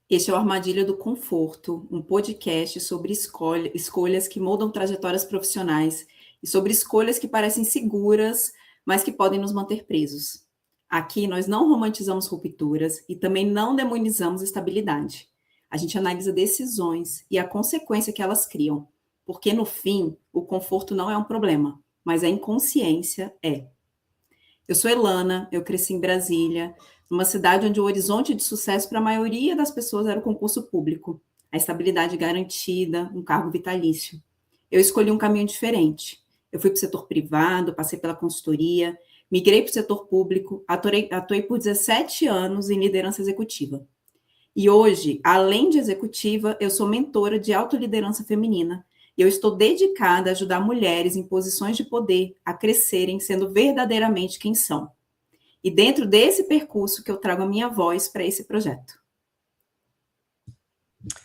Este é o Armadilha do Conforto, um podcast sobre escolhas que moldam trajetórias profissionais e sobre escolhas que parecem seguras, mas que podem nos manter presos. Aqui nós não romantizamos rupturas e também não demonizamos estabilidade. A gente analisa decisões e a consequência que elas criam, porque no fim, o conforto não é um problema, mas a inconsciência é. Eu sou Elana, eu cresci em Brasília, numa cidade onde o horizonte de sucesso para a maioria das pessoas era o concurso público, a estabilidade garantida, um cargo vitalício. Eu escolhi um caminho diferente. Eu fui para o setor privado, passei pela consultoria, migrei para o setor público, atuei por 17 anos em liderança executiva. E hoje, além de executiva, eu sou mentora de autoliderança feminina. E eu estou dedicada a ajudar mulheres em posições de poder a crescerem sendo verdadeiramente quem são. E dentro desse percurso que eu trago a minha voz para esse projeto.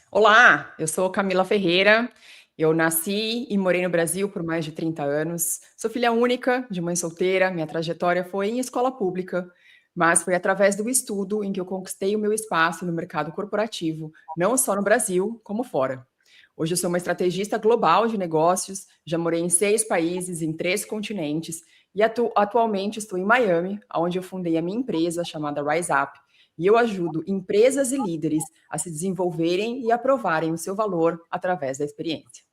Olá, eu sou Camila Ferreira, eu nasci e morei no Brasil por mais de 30 anos, sou filha única de mãe solteira, minha trajetória foi em escola pública, mas foi através do estudo em que eu conquistei o meu espaço no mercado corporativo, não só no Brasil, como fora. Hoje eu sou uma estrategista global de negócios, já morei em 6 países, em 3 continentes, e atualmente estou em Miami, onde eu fundei a minha empresa chamada Rise Up, e eu ajudo empresas e líderes a se desenvolverem e aprovarem o seu valor através da experiência.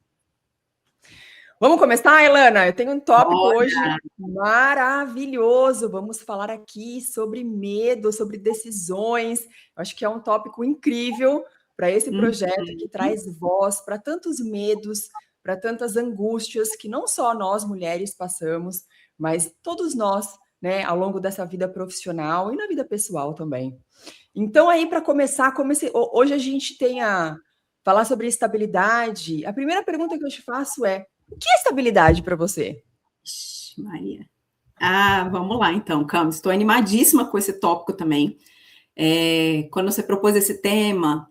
Vamos começar, Elana? Eu tenho um tópico hoje maravilhoso. Vamos falar aqui sobre medo, sobre decisões. Eu acho que é um tópico incrível para esse projeto que traz voz para tantos medos, para tantas angústias que não só nós mulheres passamos, mas todos nós, né, ao longo dessa vida profissional e na vida pessoal também. Então, aí, para começar, hoje a gente tem a falar sobre estabilidade. A primeira pergunta que eu te faço é: o que é estabilidade para você? Ixi, Maria. Vamos lá então, Cam. Estou animadíssima com esse tópico também. Quando você propôs esse tema,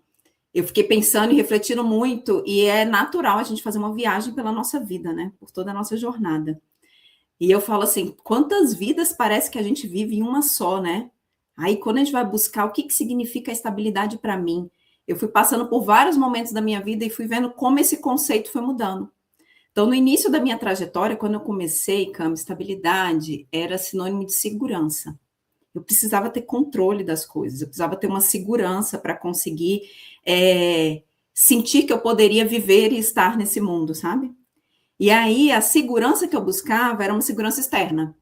eu fiquei pensando e refletindo muito, e é natural a gente fazer uma viagem pela nossa vida, né? Por toda a nossa jornada. E eu falo assim, quantas vidas parece que a gente vive em uma só, né? Aí quando a gente vai buscar o que significa a estabilidade para mim, eu fui passando por vários momentos da minha vida e fui vendo como esse conceito foi mudando. Então, no início da minha trajetória, quando eu comecei, Cam, estabilidade era sinônimo de segurança. Eu precisava ter controle das coisas, eu precisava ter uma segurança para conseguir sentir que eu poderia viver e estar nesse mundo, sabe? E aí, a segurança que eu buscava era uma segurança externa.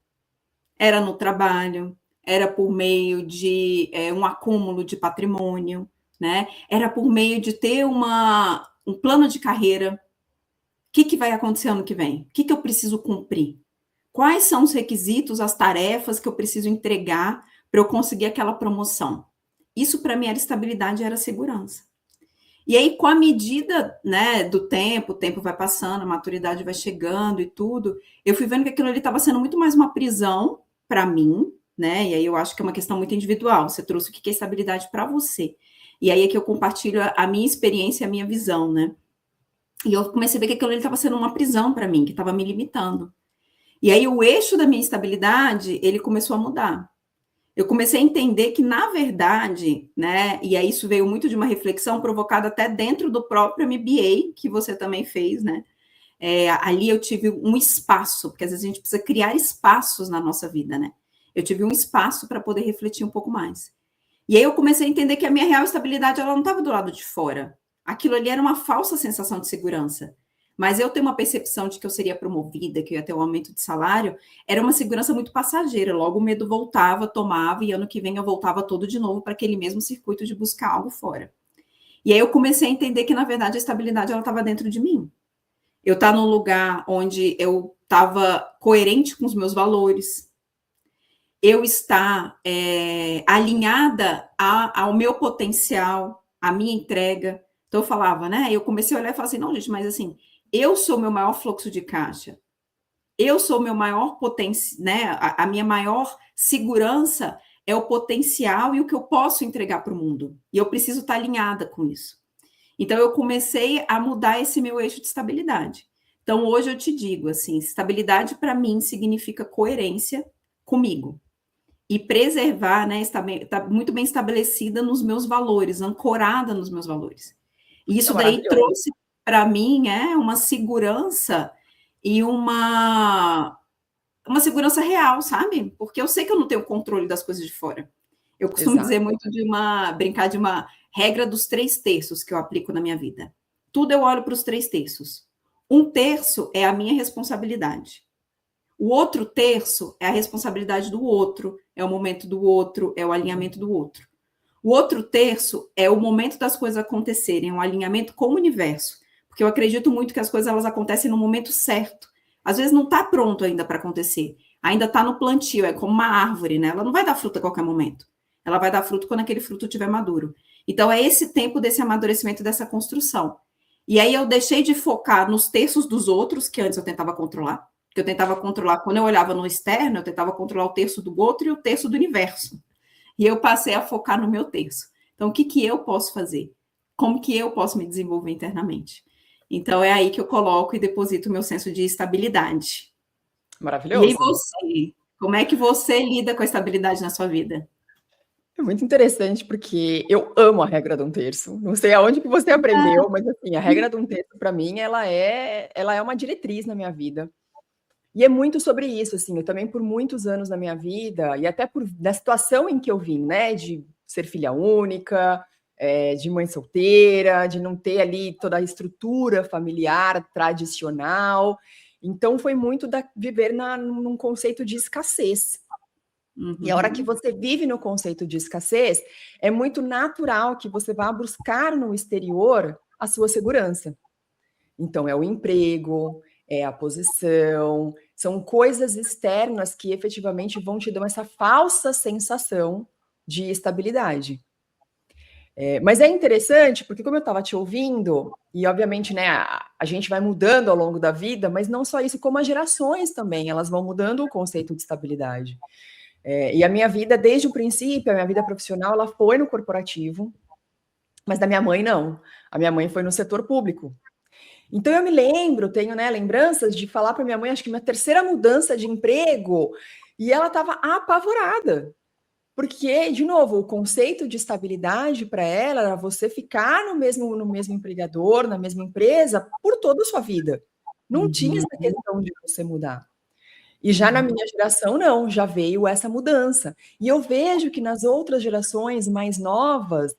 Era no trabalho, era por meio de um acúmulo de patrimônio, né? Era por meio de ter um plano de carreira. O que vai acontecer ano que vem? O que eu preciso cumprir? Quais são os requisitos, as tarefas que eu preciso entregar para eu conseguir aquela promoção? Isso, para mim, era estabilidade, era segurança. E aí, com a medida, né, do tempo, o tempo vai passando, a maturidade vai chegando e tudo, eu fui vendo que aquilo ali estava sendo muito mais uma prisão para mim, né? E aí eu acho que é uma questão muito individual. Você trouxe o que é estabilidade para você. E aí é que eu compartilho a minha experiência, a minha visão, né? E eu comecei a ver que aquilo ali estava sendo uma prisão para mim, que estava me limitando. E aí o eixo da minha estabilidade, ele começou a mudar. Eu comecei a entender que, na verdade, né, e aí isso veio muito de uma reflexão provocada até dentro do próprio MBA, que você também fez, né? Ali eu tive um espaço, porque às vezes a gente precisa criar espaços na nossa vida, né? Eu tive um espaço para poder refletir um pouco mais. E aí eu comecei a entender que a minha real estabilidade, ela não estava do lado de fora. Aquilo ali era uma falsa sensação de segurança. Mas eu ter uma percepção de que eu seria promovida, que eu ia ter um aumento de salário, era uma segurança muito passageira. Logo o medo voltava, tomava, e ano que vem eu voltava todo de novo para aquele mesmo circuito de buscar algo fora. E aí eu comecei a entender que, na verdade, a estabilidade ela estava dentro de mim. Eu estava num lugar onde eu estava coerente com os meus valores, eu estar alinhada ao meu potencial, à minha entrega. Então eu falava, né? Eu comecei a olhar e falar assim, não, gente, mas assim, eu sou o meu maior fluxo de caixa. Eu sou o meu maior potencial, né? A minha maior segurança é o potencial e o que eu posso entregar para o mundo. E eu preciso estar alinhada com isso. Então eu comecei a mudar esse meu eixo de estabilidade. Então hoje eu te digo assim, estabilidade para mim significa coerência comigo. e preservar, né, está muito bem estabelecida nos meus valores, ancorada nos meus valores. E É isso daí maravilhoso. trouxe para mim uma segurança e uma segurança real, sabe? Porque eu sei que eu não tenho controle das coisas de fora. Eu costumo Exato. dizer muito brincar de uma regra dos 3/3 que eu aplico na minha vida. Tudo eu olho para os 3/3. 1/3 é a minha responsabilidade. O outro terço é a responsabilidade do outro, é o momento do outro, é o alinhamento do outro. O outro terço é o momento das coisas acontecerem, é um alinhamento com o universo. Porque eu acredito muito que as coisas elas acontecem no momento certo. Às vezes não está pronto ainda para acontecer. Ainda está no plantio, é como uma árvore, né? Ela não vai dar fruta a qualquer momento. Ela vai dar fruto quando aquele fruto estiver maduro. Então é esse tempo desse amadurecimento, dessa construção. E aí eu deixei de focar nos terços dos outros, que antes eu tentava controlar. Que eu tentava controlar, quando eu olhava no externo, eu tentava controlar o terço do outro e o terço do universo. E eu passei a focar no meu terço. Então, o que, que eu posso fazer? Como que eu posso me desenvolver internamente? Então, é aí que eu coloco e deposito o meu senso de estabilidade. E aí, Maravilhoso. você? Como é que você lida com a estabilidade na sua vida? É muito interessante, porque eu amo a regra de 1/3. Não sei aonde que você aprendeu, mas, assim, a regra de 1/3 para mim, ela é uma diretriz na minha vida. E é muito sobre isso, assim, eu também por muitos anos na minha vida, e até da situação em que eu vim, né, de ser filha única, de mãe solteira, de não ter ali toda a estrutura familiar tradicional. Então foi muito viver num conceito de escassez. E a hora que você vive no conceito de escassez, é muito natural que você vá buscar no exterior a sua segurança. Então, é o emprego, é a posição, são coisas externas que efetivamente vão te dar essa falsa sensação de estabilidade. Mas é interessante, porque como eu estava te ouvindo, e obviamente, né, a gente vai mudando ao longo da vida, mas não só isso, como as gerações também, elas vão mudando o conceito de estabilidade. E a minha vida, desde o princípio, a minha vida profissional, ela foi no corporativo, mas da minha mãe, não. A minha mãe foi no setor público. Então eu me lembro, tenho, né, lembranças de falar para minha mãe, acho que minha terceira mudança de emprego, e ela estava apavorada. Porque, de novo, o conceito de estabilidade para ela era você ficar no mesmo empregador, na mesma empresa, por toda a sua vida. Não tinha essa questão de você mudar. E já na minha geração, não, já veio essa mudança. E eu vejo que nas outras gerações mais novas,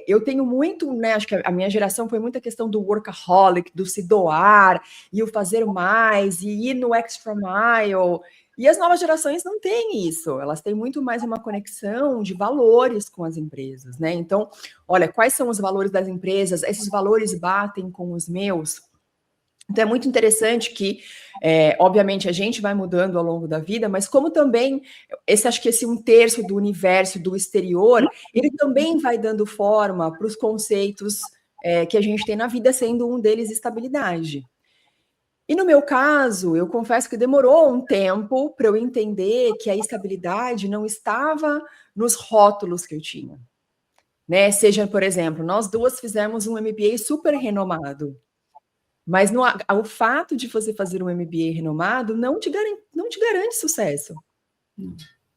eu tenho muito, né? Acho que a minha geração foi muita questão do workaholic, do se doar, e o fazer mais, e ir no extra mile. E as novas gerações não têm isso, elas têm muito mais uma conexão de valores com as empresas, né? Então, olha, quais são os valores das empresas? Esses valores batem com os meus? Então, é muito interessante que, obviamente, a gente vai mudando ao longo da vida, mas como também, acho que esse 1/3 do universo, do exterior, ele também vai dando forma para os conceitos que a gente tem na vida, sendo um deles estabilidade. E no meu caso, eu confesso que demorou um tempo para eu entender que a estabilidade não estava nos rótulos que eu tinha. Né? Seja, por exemplo, nós duas fizemos um MBA super renomado. Mas o fato de você fazer um MBA renomado não te garante sucesso.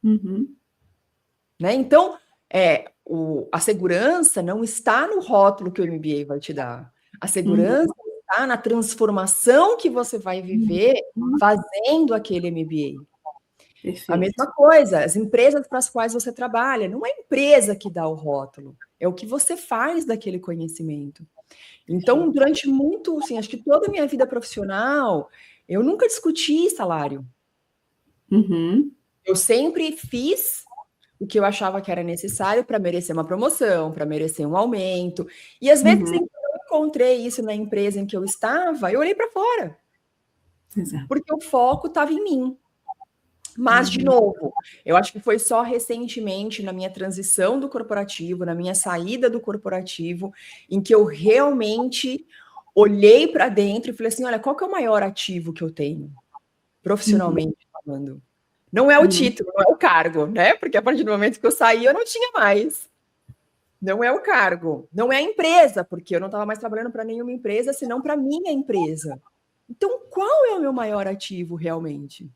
Uhum. Né? Então, a segurança não está no rótulo que o MBA vai te dar. A segurança está na transformação que você vai viver fazendo aquele MBA. Perfeito. A mesma coisa, as empresas para as quais você trabalha, não é a empresa que dá o rótulo, é o que você faz daquele conhecimento. Então, durante muito, assim, acho que toda a minha vida profissional, eu nunca discuti salário. Eu sempre fiz o que eu achava que era necessário para merecer uma promoção, para merecer um aumento. E às vezes, em que eu encontrei isso na empresa em que eu estava, eu olhei para fora. Exato. Porque o foco estava em mim. Mas, de novo, eu acho que foi só recentemente, na minha transição do corporativo, na minha saída do corporativo, em que eu realmente olhei para dentro e falei assim: olha, qual que é o maior ativo que eu tenho, profissionalmente falando? Não é o título, não é o cargo, né? Porque a partir do momento que eu saí, eu não tinha mais. Não é o cargo, não é a empresa, porque eu não estava mais trabalhando para nenhuma empresa, senão para minha empresa. Então, qual é o meu maior ativo realmente?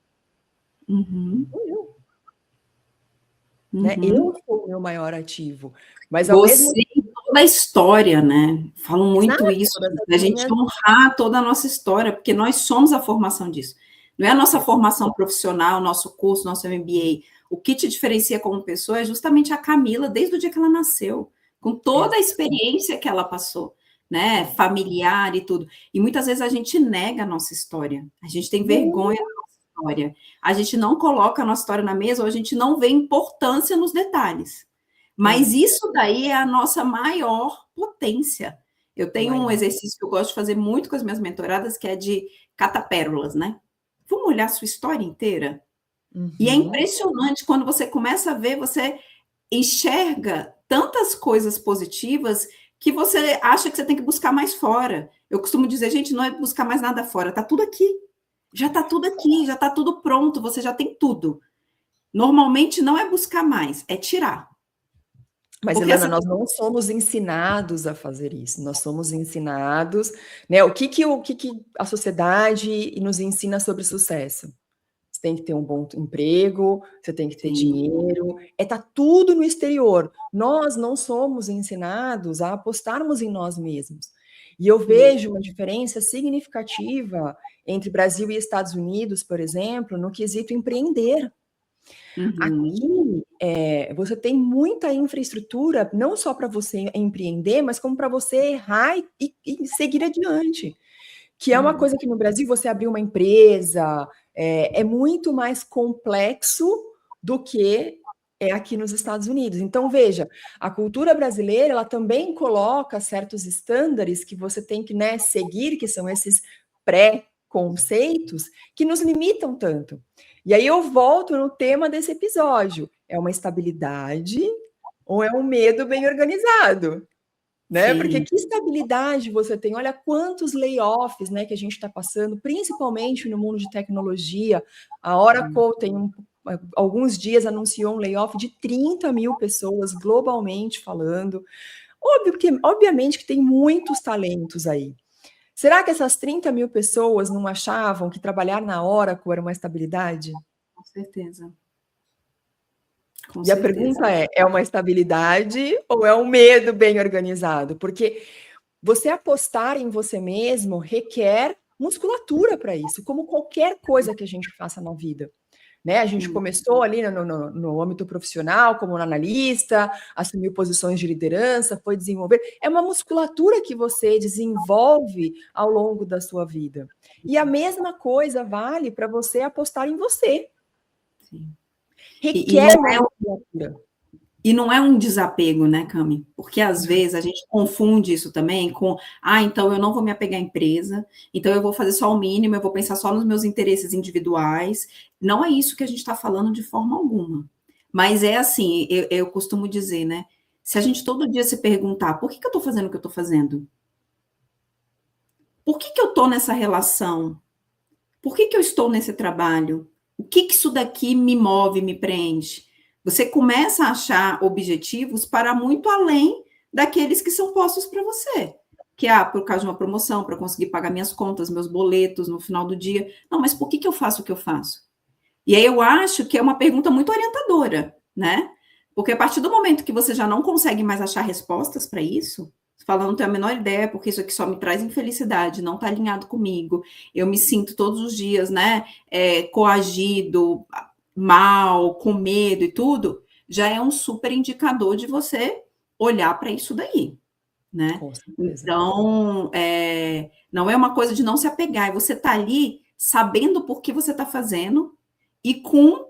né? Eu sou o meu maior ativo, mas ao mesmo Você e toda a história, né? Falam muito exato, isso, todas a as gente minhas honrar toda a nossa história, porque nós somos a formação disso. Não é a nossa é, formação profissional, nosso curso, nosso MBA. O que te diferencia como pessoa é justamente a Camila, desde o dia que ela nasceu, com toda a experiência que ela passou, né? Familiar e tudo. E muitas vezes a gente nega a nossa história, a gente tem vergonha da nossa história, a gente não coloca a nossa história na mesa, ou a gente não vê importância nos detalhes. Mas é, isso daí é a nossa maior potência. Eu tenho um maior. exercício que eu gosto de fazer muito com as minhas mentoradas, que é de catapérolas, né? Vamos olhar a sua história inteira? E é Uhum. impressionante quando você começa a ver, você enxerga tantas coisas positivas que você acha que você tem que buscar mais fora. Eu costumo dizer, gente, não é buscar mais nada fora, tá tudo aqui. Já tá tudo aqui, já tá tudo pronto, você já tem tudo. Normalmente não é buscar mais, é tirar. Mas, Porque Ilana, essa nós não somos ensinados a fazer isso. Nós somos ensinados, né? O que a sociedade nos ensina sobre sucesso? Você tem que ter um bom emprego, você tem que ter sim. dinheiro, tá tudo no exterior. Nós não somos ensinados a apostarmos em nós mesmos. E eu vejo uma diferença significativa entre Brasil e Estados Unidos, por exemplo, no quesito empreender. Uhum. Aqui, você tem muita infraestrutura, não só para você empreender, mas como para você errar e seguir adiante. Que é uma coisa que no Brasil você abrir uma empresa é muito mais complexo do que é aqui nos Estados Unidos. Então, veja, a cultura brasileira ela também coloca certos estándares que você tem que, né, seguir, que são esses pré-conceitos que nos limitam tanto. E aí eu volto no tema desse episódio: é uma estabilidade ou é um medo bem organizado? Né? Porque Sim. que estabilidade você tem? Olha quantos layoffs, né, que a gente está passando, principalmente no mundo de tecnologia. A Oracle tem alguns dias anunciou um layoff de 30 mil pessoas globalmente falando. Obviamente que tem muitos talentos aí. Será que essas 30 mil pessoas não achavam que trabalhar na Oracle era uma estabilidade? Com certeza. Com E a certeza. pergunta é uma estabilidade ou é um medo bem organizado? Porque você apostar em você mesmo requer musculatura para isso, como qualquer coisa que a gente faça na vida. Né? A gente começou ali no âmbito profissional, como analista, assumiu posições de liderança, foi desenvolver. É uma musculatura que você desenvolve ao longo da sua vida. E a mesma coisa vale para você apostar em você. Sim. E Requer não uma é musculatura. E não é um desapego, né, Cami? Porque às vezes a gente confunde isso também com, então eu não vou me apegar à empresa, então eu vou fazer só o mínimo, eu vou pensar só nos meus interesses individuais. Não é isso que a gente está falando de forma alguma. Mas é assim, eu costumo dizer, né? Se a gente todo dia se perguntar, por que eu estou fazendo o que eu estou fazendo? Por que eu estou nessa relação? Por que eu estou nesse trabalho? O que isso daqui me move, me preenche? Você começa a achar objetivos para muito além daqueles que são postos para você. Que por causa de uma promoção, para conseguir pagar minhas contas, meus boletos no final do dia. Não, mas por que eu faço o que eu faço? E aí eu acho que é uma pergunta muito orientadora, né? Porque a partir do momento que você já não consegue mais achar respostas para isso, você fala, não tenho a menor ideia, porque isso aqui só me traz infelicidade, não está alinhado comigo, eu me sinto todos os dias, né, coagido, mal, com medo e tudo, já é um super indicador de você olhar para isso daí, né? Com certeza. Então, não é uma coisa de não se apegar, é você tá ali sabendo por que você está fazendo e com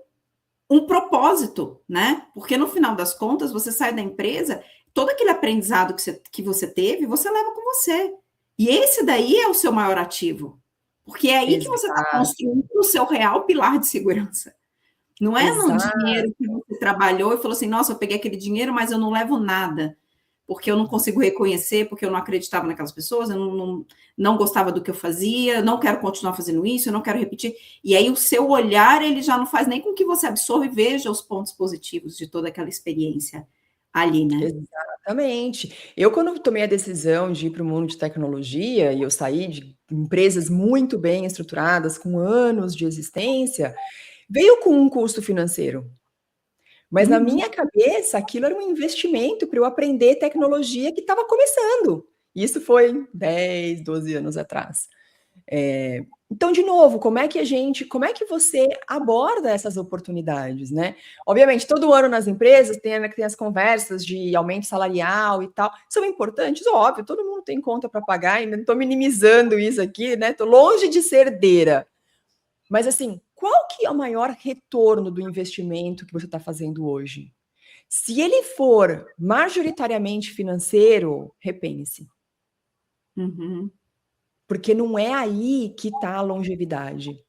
um propósito, né? Porque no final das contas, você sai da empresa, todo aquele aprendizado que você teve, você leva com você. E esse daí é o seu maior ativo. Porque é aí que você está Exato, construindo o seu real pilar de segurança. Não é no exato. dinheiro que você trabalhou e falou assim, nossa, eu peguei aquele dinheiro, mas eu não levo nada porque eu não consigo reconhecer, porque eu não acreditava naquelas pessoas, eu não gostava do que eu fazia, não quero continuar fazendo isso, eu não quero repetir. E aí o seu olhar, ele já não faz nem com que você absorva e veja os pontos positivos de toda aquela experiência ali, né? Exatamente. Eu, quando tomei a decisão de ir para o mundo de tecnologia e eu saí de empresas muito bem estruturadas, com anos de existência, veio com um custo financeiro. Mas na minha cabeça, aquilo era um investimento para eu aprender tecnologia que estava começando. Isso foi 10, 12 anos atrás. Então, de novo, como é que você aborda essas oportunidades, né? Obviamente, todo ano nas empresas tem as conversas de aumento salarial e tal, são importantes, óbvio, todo mundo tem conta para pagar, ainda não estou minimizando isso aqui, né? Estou longe de ser herdeira. Mas, assim, qual que é o maior retorno do investimento que você está fazendo hoje? Se ele for majoritariamente financeiro, repense. Porque não é aí que está a longevidade.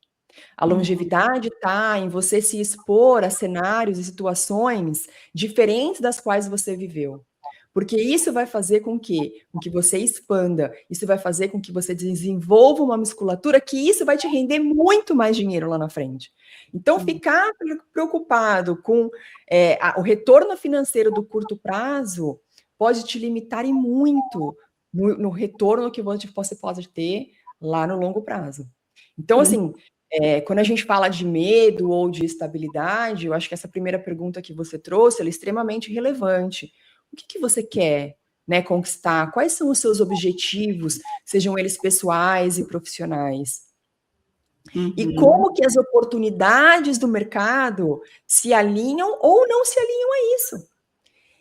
A longevidade está em você se expor a cenários e situações diferentes das quais você viveu. Porque isso vai fazer com que você expanda, isso vai fazer com que você desenvolva uma musculatura, que isso vai te render muito mais dinheiro lá na frente. Então, ficar preocupado com o retorno financeiro do curto prazo pode te limitar e muito no retorno que você pode ter lá no longo prazo. Então, assim, quando a gente fala de medo ou de estabilidade, eu acho que essa primeira pergunta que você trouxe, ela é extremamente relevante. O que você quer, né, conquistar? Quais são os seus objetivos, sejam eles pessoais e profissionais? E como que as oportunidades do mercado se alinham ou não se alinham a isso?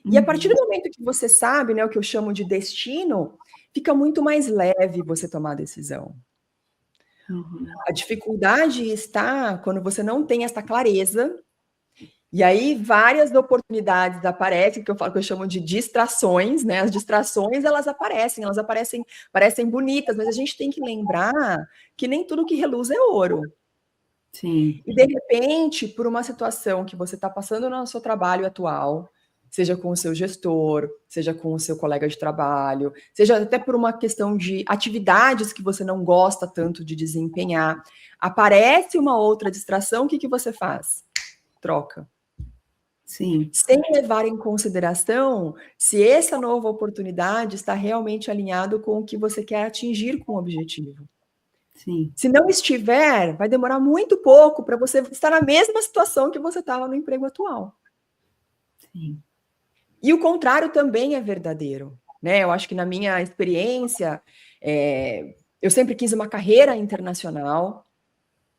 E a partir do momento que você sabe, né, o que eu chamo de destino, fica muito mais leve você tomar a decisão. A dificuldade está quando você não tem essa clareza, e aí várias oportunidades aparecem, que eu chamo de distrações, né? As distrações, elas parecem bonitas, mas a gente tem que lembrar que nem tudo que reluz é ouro. Sim. E, de repente, por uma situação que você está passando no seu trabalho atual, seja com o seu gestor, seja com o seu colega de trabalho, seja até por uma questão de atividades que você não gosta tanto de desempenhar, aparece uma outra distração, o que você faz? Troca. Sim. Sem levar em consideração se essa nova oportunidade está realmente alinhado com o que você quer atingir com o objetivo. Sim. Se não estiver, vai demorar muito pouco para você estar na mesma situação que você estava no emprego atual. Sim. E o contrário também é verdadeiro, né? Eu acho que na minha experiência, eu sempre quis uma carreira internacional.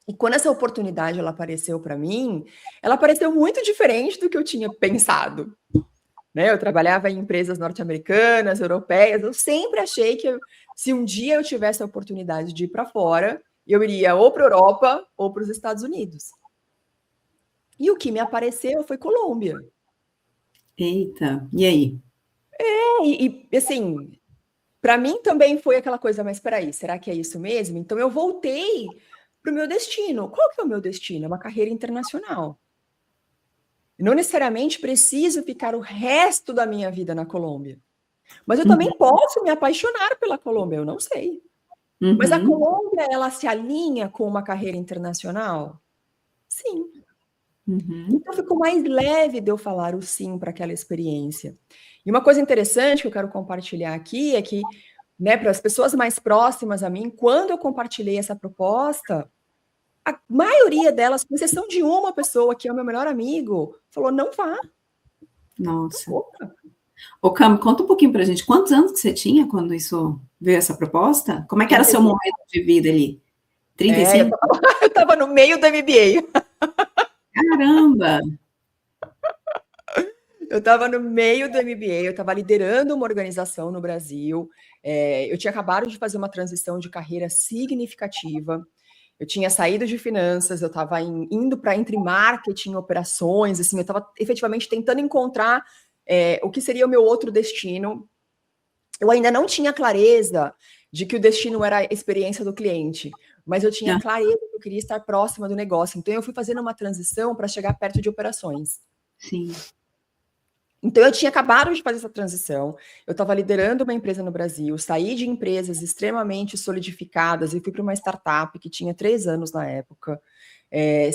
E quando essa oportunidade ela apareceu para mim, ela apareceu muito diferente do que eu tinha pensado. Né? Eu trabalhava em empresas norte-americanas, europeias. Eu sempre achei que se um dia eu tivesse a oportunidade de ir para fora, eu iria ou para a Europa ou para os Estados Unidos. E o que me apareceu foi Colômbia. Eita, e aí? Assim, para mim também foi aquela coisa, mas espera aí, será que é isso mesmo? Então eu voltei para o meu destino. Qual que é o meu destino? É uma carreira internacional. Não necessariamente preciso ficar o resto da minha vida na Colômbia. Mas eu também posso me apaixonar pela Colômbia, eu não sei. Mas a Colômbia, ela se alinha com uma carreira internacional? Sim. Então ficou mais leve de eu falar o sim para aquela experiência. E uma coisa interessante que eu quero compartilhar aqui é que, né, para as pessoas mais próximas a mim, quando eu compartilhei essa proposta, a maioria delas, com exceção de uma pessoa que é o meu melhor amigo, falou, não vá. Nossa. Ô, Cami, conta um pouquinho pra gente. Quantos anos que você tinha quando isso veio essa proposta? Como é que era seu momento de vida ali? 35? Eu estava no meio do MBA. Caramba! Eu estava no meio do MBA, eu estava liderando uma organização no Brasil. Eu tinha acabado de fazer uma transição de carreira significativa. Eu tinha saído de finanças, eu estava indo para entre marketing e operações, assim, eu estava efetivamente tentando encontrar o que seria o meu outro destino. Eu ainda não tinha clareza de que o destino era a experiência do cliente, mas eu tinha clareza que eu queria estar próxima do negócio. Então, eu fui fazendo uma transição para chegar perto de operações. Sim. Então, eu tinha acabado de fazer essa transição, eu estava liderando uma empresa no Brasil, saí de empresas extremamente solidificadas e fui para uma startup que tinha 3 anos na época.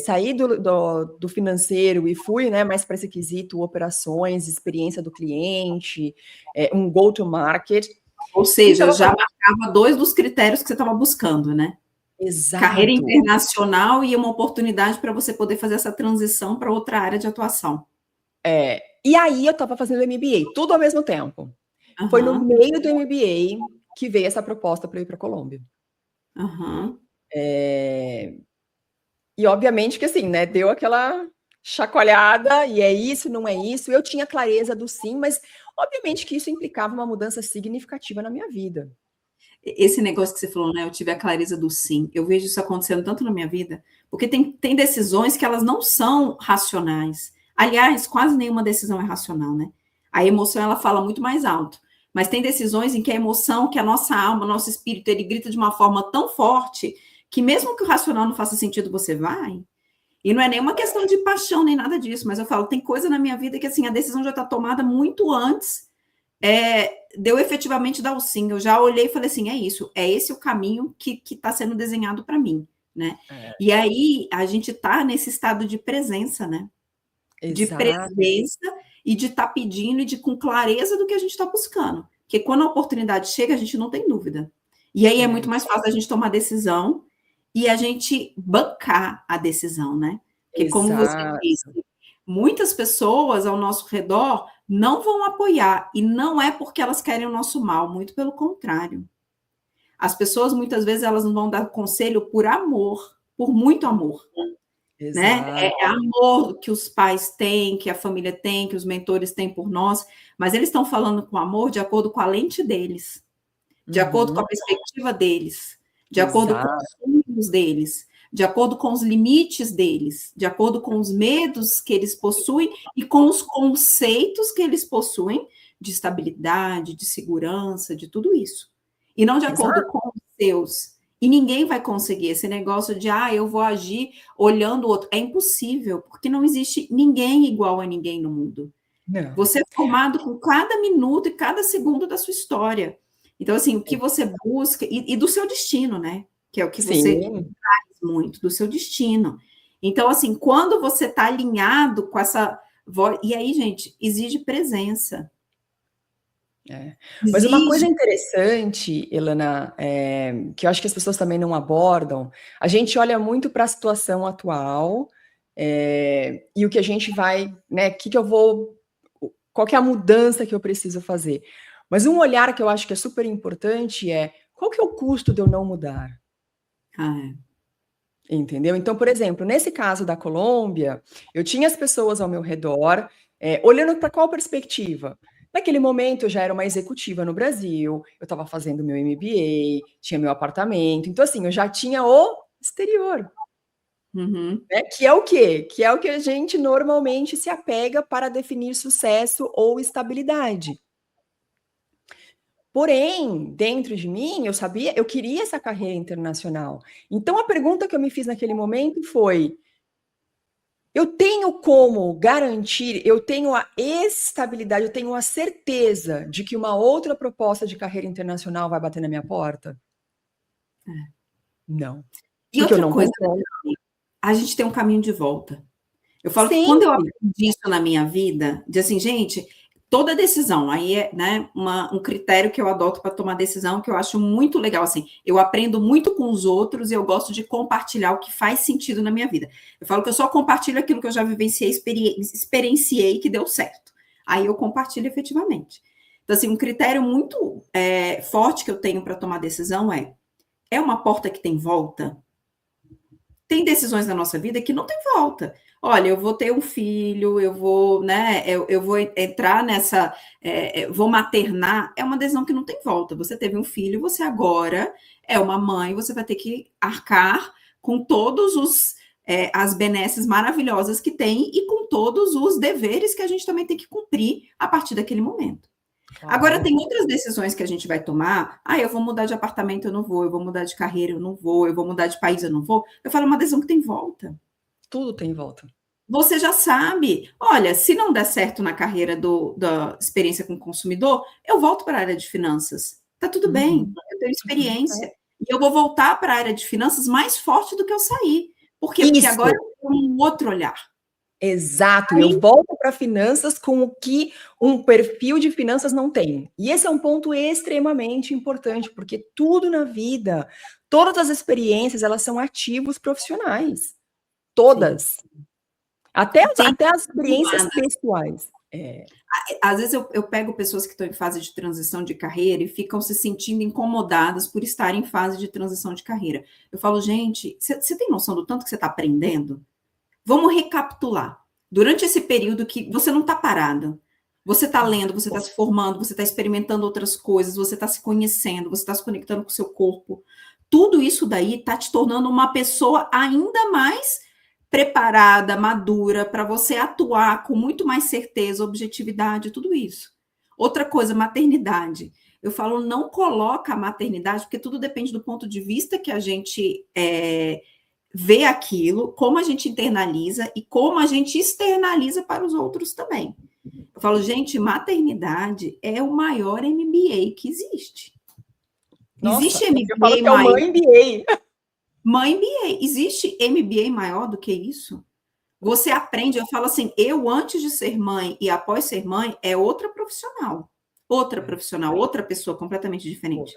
Saí do financeiro e fui, né, mais para esse quesito, operações, experiência do cliente, um go-to-market. Ou seja, já marcava 2 dos critérios que você estava buscando, né? Exato. Carreira internacional e uma oportunidade para você poder fazer essa transição para outra área de atuação. E aí eu estava fazendo MBA, tudo ao mesmo tempo. Foi no Aham, meio do MBA que veio essa proposta para eu ir para a Colômbia. aham. E obviamente que assim, né, deu aquela chacoalhada, e é isso, não é isso. Eu tinha clareza do sim, mas obviamente que isso implicava uma mudança significativa na minha vida. Esse negócio que você falou, né? Eu tive a clareza do sim. Eu vejo isso acontecendo tanto na minha vida, porque tem decisões que elas não são racionais. Aliás, quase nenhuma decisão é racional, né? A emoção ela fala muito mais alto. Mas tem decisões em que a emoção, que a nossa alma, nosso espírito, ele grita de uma forma tão forte que mesmo que o racional não faça sentido, você vai. E não é nenhuma questão de paixão nem nada disso, mas eu falo, tem coisa na minha vida que assim a decisão já está tomada muito antes deu efetivamente dar o sim. Eu já olhei e falei assim, é isso, é esse o caminho que está sendo desenhado para mim, né? E aí a gente está nesse estado de presença, né? De Exato. presença e de estar pedindo e de com clareza do que a gente está buscando. Porque quando a oportunidade chega, a gente não tem dúvida. E aí é muito mais fácil a gente tomar decisão e a gente bancar a decisão, né? Porque como você Exato. disse, muitas pessoas ao nosso redor não vão apoiar, e não é porque elas querem o nosso mal, muito pelo contrário. As pessoas, muitas vezes, elas não vão dar conselho por amor, por muito amor, né? É amor que os pais têm, que a família tem, que os mentores têm por nós, mas eles estão falando com amor de acordo com a lente deles, de acordo com a perspectiva deles, de acordo com Exato. os sonhos deles, de acordo com os limites deles, de acordo com os medos que eles possuem e com os conceitos que eles possuem de estabilidade, de segurança, de tudo isso. E não de acordo com os seus. E ninguém vai conseguir esse negócio de, eu vou agir olhando o outro. É impossível, porque não existe ninguém igual a ninguém no mundo. Não. Você é formado com cada minuto e cada segundo da sua história. Então, assim, o que você busca, e do seu destino, né? Que é o que você traz muito, do seu destino. Então, assim, quando você está alinhado com essa voz. E aí, gente, exige presença. Mas uma Exige. coisa interessante, Elana, que eu acho que as pessoas também não abordam, a gente olha muito para a situação atual e o que a gente vai, né? Qual que é a mudança que eu preciso fazer? Mas um olhar que eu acho que é super importante é qual que é o custo de eu não mudar? Entendeu? Então, por exemplo, nesse caso da Colômbia, eu tinha as pessoas ao meu redor, olhando para qual perspectiva? Naquele momento, eu já era uma executiva no Brasil, eu estava fazendo meu MBA, tinha meu apartamento, então, assim, eu já tinha o exterior. Uhum. Né? Que é o quê? Que é o que a gente normalmente se apega para definir sucesso ou estabilidade. Porém, dentro de mim, eu queria essa carreira internacional. Então, a pergunta que eu me fiz naquele momento foi: eu tenho como garantir, eu tenho a estabilidade, eu tenho a certeza de que uma outra proposta de carreira internacional vai bater na minha porta? Não. E Porque eu outra não coisa, controlo. a gente tem um caminho de volta. Eu falo que quando eu Sempre. aprendi isso na minha vida, de assim, gente, toda decisão, aí é, né, um critério que eu adoto para tomar decisão, que eu acho muito legal, assim, eu aprendo muito com os outros e eu gosto de compartilhar o que faz sentido na minha vida. Eu falo que eu só compartilho aquilo que eu já vivenciei, experienciei que deu certo. Aí eu compartilho efetivamente. Então, assim, um critério muito forte que eu tenho para tomar decisão é uma porta que tem volta? Tem decisões na nossa vida que não tem volta. Olha, eu vou ter um filho, eu vou, né? Eu vou entrar nessa, vou maternar. É uma decisão que não tem volta. Você teve um filho, você agora é uma mãe, você vai ter que arcar com todos as benesses maravilhosas que tem e com todos os deveres que a gente também tem que cumprir a partir daquele momento. Claro. Agora, tem outras decisões que a gente vai tomar. Eu vou mudar de apartamento, eu não vou. Eu vou mudar de carreira, eu não vou. Eu vou mudar de país, eu não vou. Eu falo, é uma decisão que tem volta. Tudo tem volta. Você já sabe. Olha, se não der certo na carreira da experiência com o consumidor, eu volto para a área de finanças. Tá tudo bem, eu tenho experiência. E eu vou voltar para a área de finanças mais forte do que eu saí. Por quê? Porque agora eu tenho um outro olhar. Exato, eu volto para finanças com o que um perfil de finanças não tem. E esse é um ponto extremamente importante, porque tudo na vida, todas as experiências, elas são ativos profissionais. Todas. Sim. Até as experiências pessoais. Às vezes eu pego pessoas que estão em fase de transição de carreira e ficam se sentindo incomodadas por estar em fase de transição de carreira. Eu falo, gente, você tem noção do tanto que você está aprendendo? Vamos recapitular. Durante esse período que você não está parado, você está lendo, você está se formando, você está experimentando outras coisas, você está se conhecendo, você está se conectando com o seu corpo. Tudo isso daí está te tornando uma pessoa ainda mais preparada, madura, para você atuar com muito mais certeza, objetividade, tudo isso. Outra coisa, maternidade. Eu falo, não coloca a maternidade, porque tudo depende do ponto de vista que a gente vê aquilo, como a gente internaliza e como a gente externaliza para os outros também. Eu falo, gente, maternidade é o maior MBA que existe. Nossa, existe MBA eu falo que é uma MBA. Mãe MBA. Existe MBA maior do que isso? Você aprende, eu falo assim, eu antes de ser mãe e após ser mãe é outra profissional, outra pessoa completamente diferente.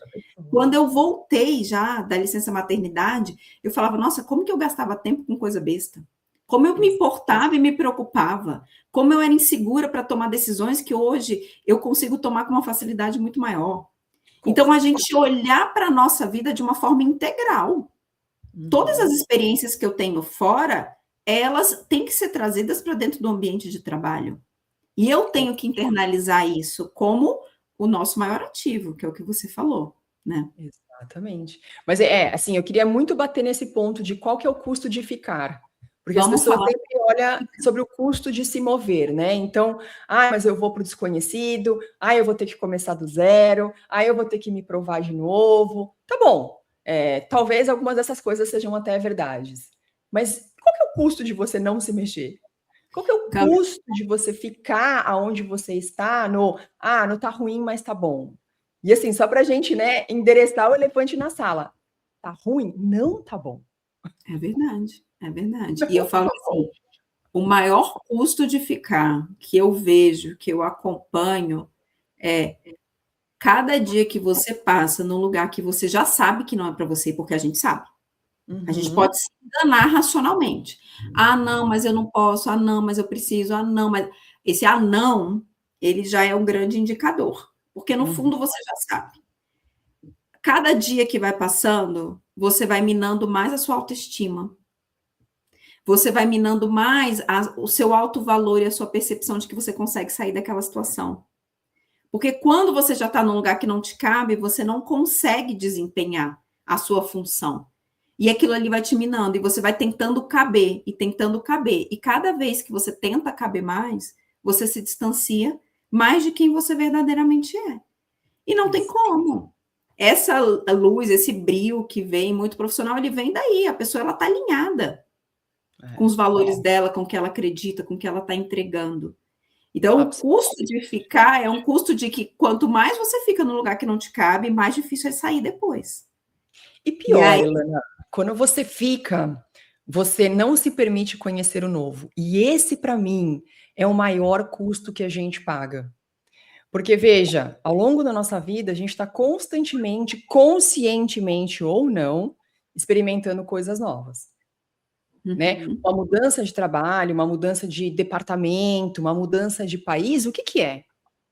Quando eu voltei já da licença maternidade, eu falava, nossa, como que eu gastava tempo com coisa besta? Como eu me importava e me preocupava, como eu era insegura para tomar decisões que hoje eu consigo tomar com uma facilidade muito maior. Então, a gente olhar para a nossa vida de uma forma integral. Todas as experiências que eu tenho fora, elas têm que ser trazidas para dentro do ambiente de trabalho. E eu tenho que internalizar isso como o nosso maior ativo, que é o que você falou, né? Exatamente. Mas assim, eu queria muito bater nesse ponto de qual que é o custo de ficar. Porque as pessoas sempre olham sobre o custo de se mover, né? Então, mas eu vou para o desconhecido, eu vou ter que começar do zero, eu vou ter que me provar de novo. Tá bom. Talvez algumas dessas coisas sejam até verdades. Mas qual que é o custo de você não se mexer? Qual que é o custo de você ficar aonde você está não tá ruim, mas tá bom? E assim, só para a gente, né, endereçar o elefante na sala. Tá ruim? Não tá bom. É verdade, é verdade. E eu falo assim, o maior custo de ficar que eu vejo, que eu acompanho, é cada dia que você passa num lugar que você já sabe que não é para você, porque a gente sabe. A gente pode se enganar racionalmente. Não, mas eu não posso. Não, mas eu preciso. Não, mas... Esse não, ele já é um grande indicador. Porque, no fundo, você já sabe. Cada dia que vai passando, você vai minando mais a sua autoestima. Você vai minando mais o seu alto valor e a sua percepção de que você consegue sair daquela situação. Porque quando você já está num lugar que não te cabe, você não consegue desempenhar a sua função. E aquilo ali vai te minando, e você vai tentando caber, e tentando caber. E cada vez que você tenta caber mais, você se distancia mais de quem você verdadeiramente é. E não tem como. Essa luz, esse brilho que vem muito profissional, ele vem daí. A pessoa, ela está alinhada com os valores dela, com o que ela acredita, com o que ela está entregando. Então, o custo de ficar é um custo de que quanto mais você fica no lugar que não te cabe, mais difícil é sair depois. E pior, Ilana, quando você fica, você não se permite conhecer o novo. E esse, para mim, é o maior custo que a gente paga. Porque, veja, ao longo da nossa vida, a gente está constantemente, conscientemente ou não, experimentando coisas novas. Né? Uma mudança de trabalho, uma mudança de departamento, uma mudança de país, o que é?